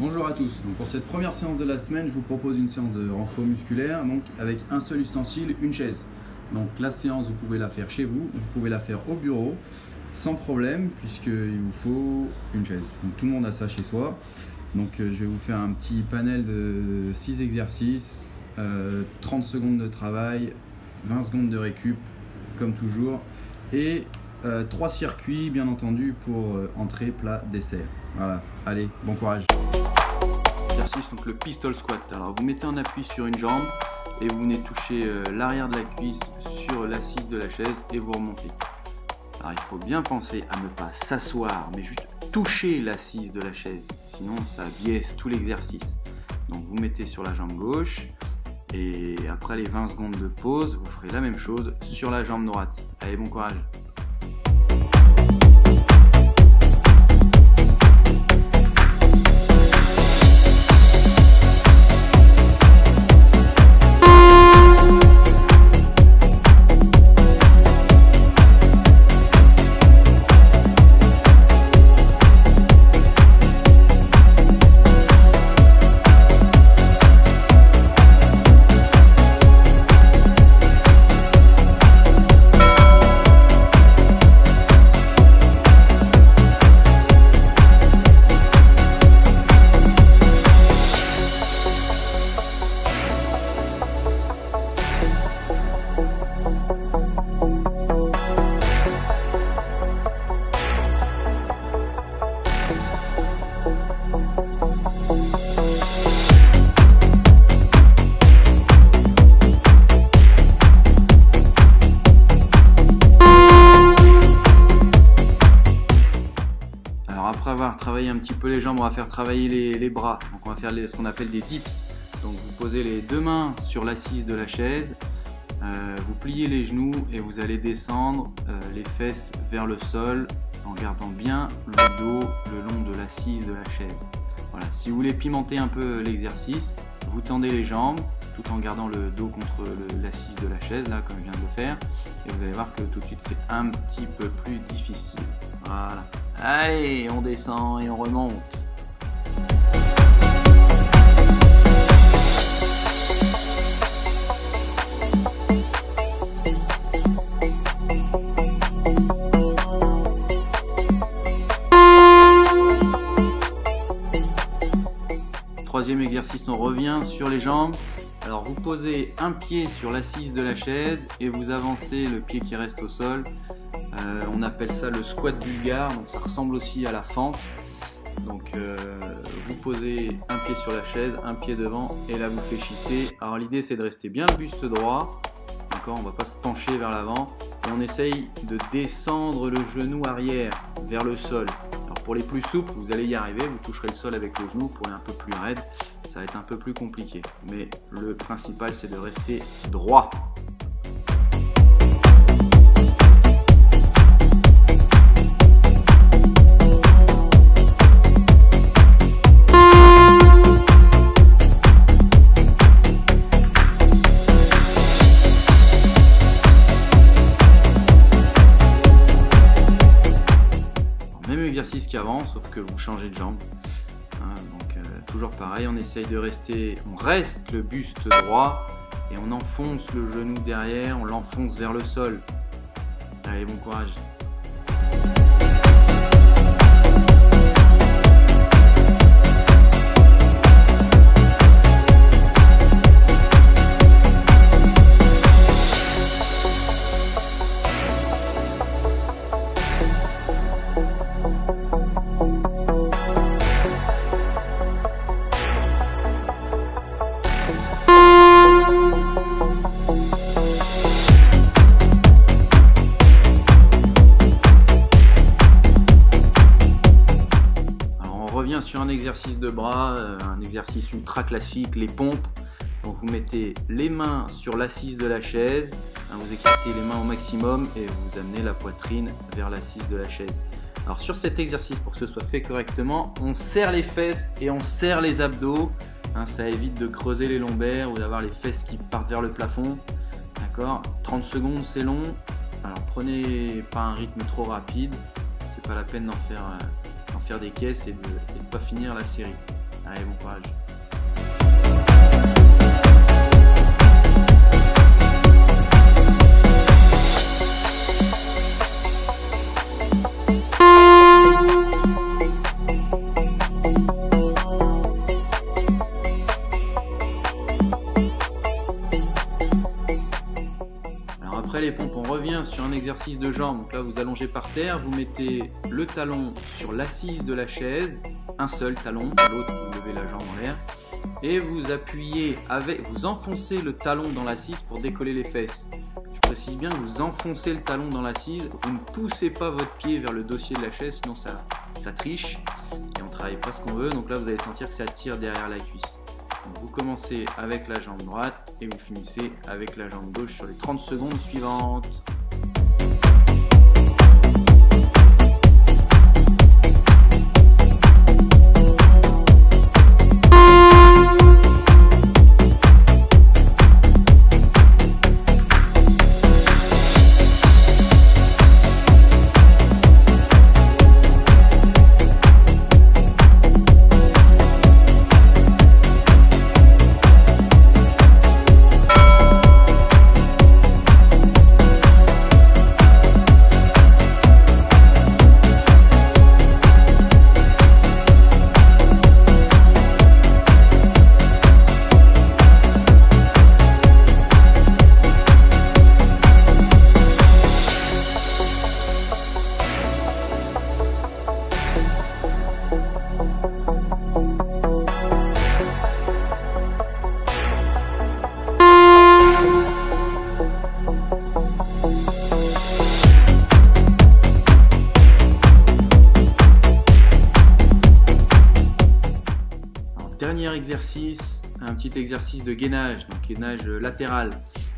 Bonjour à tous, donc pour cette première séance de la semaine, je vous propose une séance de renfort musculaire donc avec un seul ustensile, une chaise. Donc la séance, vous pouvez la faire chez vous, vous pouvez la faire au bureau, sans problème, puisqu'il vous faut une chaise. Donc tout le monde a ça chez soi. Donc je vais vous faire un petit panel de 6 exercices, 30 secondes de travail, 20 secondes de récup, comme toujours, et 3 circuits bien entendu pour entrée, plat, dessert. Voilà, allez, bon courage. Exercice, donc le pistol squat. Alors vous mettez en appui sur une jambe et vous venez toucher l'arrière de la cuisse sur l'assise de la chaise et vous remontez. Alors il faut bien penser à ne pas s'asseoir mais juste toucher l'assise de la chaise, sinon ça biaise tout l'exercice. Donc vous mettez sur la jambe gauche et après les 20 secondes de pause, vous ferez la même chose sur la jambe droite. Allez, bon courage. Après avoir travaillé un petit peu les jambes, on va faire travailler les bras. Donc on va faire ce qu'on appelle des dips. Donc vous posez les deux mains sur l'assise de la chaise, vous pliez les genoux et vous allez descendre les fesses vers le sol en gardant bien le dos le long de l'assise de la chaise. Voilà. Si vous voulez pimenter un peu l'exercice, vous tendez les jambes tout en gardant le dos contre l'assise de la chaise, là comme je viens de le faire, et vous allez voir que tout de suite c'est un petit peu plus difficile. Voilà. Allez, on descend et on remonte. Troisième exercice, on revient sur les jambes. Alors vous posez un pied sur l'assise de la chaise et vous avancez le pied qui reste au sol. On appelle ça le squat bulgare, donc ça ressemble aussi à la fente. Donc vous posez un pied sur la chaise, un pied devant et là vous fléchissez. Alors l'idée c'est de rester bien le buste droit, d'accord, on ne va pas se pencher vers l'avant et on essaye de descendre le genou arrière vers le sol. Alors pour les plus souples, vous allez y arriver, vous toucherez le sol avec le genou. Pour les un peu plus raides, ça va être un peu plus compliqué. Mais le principal c'est de rester droit. Même exercice qu'avant, sauf que vous changez de jambe. Donc toujours pareil, on essaye de rester, on reste le buste droit et on enfonce le genou derrière, on l'enfonce vers le sol. Allez, bon courage. Sur un exercice de bras, un exercice ultra classique, les pompes. Donc vous mettez les mains sur l'assise de la chaise, vous écartez les mains au maximum et vous amenez la poitrine vers l'assise de la chaise. Alors sur cet exercice, pour que ce soit fait correctement, on serre les fesses et on serre les abdos. Ça évite de creuser les lombaires ou d'avoir les fesses qui partent vers le plafond. D'accord, 30 secondes c'est long. Alors prenez pas un rythme trop rapide, c'est pas la peine d'en faire des caisses et de pas finir la série. Allez, bon courage. Après les pompes, on revient sur un exercice de jambes. Donc là, vous allongez par terre, vous mettez le talon sur l'assise de la chaise, un seul talon, l'autre vous levez la jambe en l'air, et vous appuyez vous enfoncez le talon dans l'assise pour décoller les fesses. Je précise bien que vous enfoncez le talon dans l'assise, vous ne poussez pas votre pied vers le dossier de la chaise, sinon ça triche et on ne travaille pas ce qu'on veut. Donc là, vous allez sentir que ça tire derrière la cuisse. Donc vous commencez avec la jambe droite et vous finissez avec la jambe gauche sur les 30 secondes suivantes. Dernier exercice, un petit exercice de gainage, donc gainage latéral.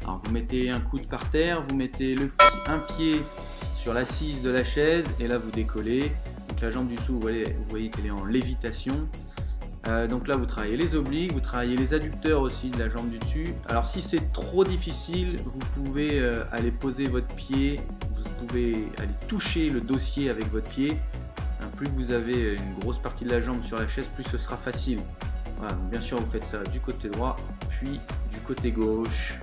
Alors vous mettez un coude par terre, vous mettez un pied sur l'assise de la chaise et là vous décollez. Donc la jambe du dessous, vous voyez qu'elle est en lévitation. Donc là vous travaillez les obliques, vous travaillez les adducteurs aussi de la jambe du dessus. Alors si c'est trop difficile, vous pouvez aller poser votre pied, vous pouvez aller toucher le dossier avec votre pied. Plus vous avez une grosse partie de la jambe sur la chaise, plus ce sera facile. Voilà, donc bien sûr vous faites ça du côté droit, puis du côté gauche.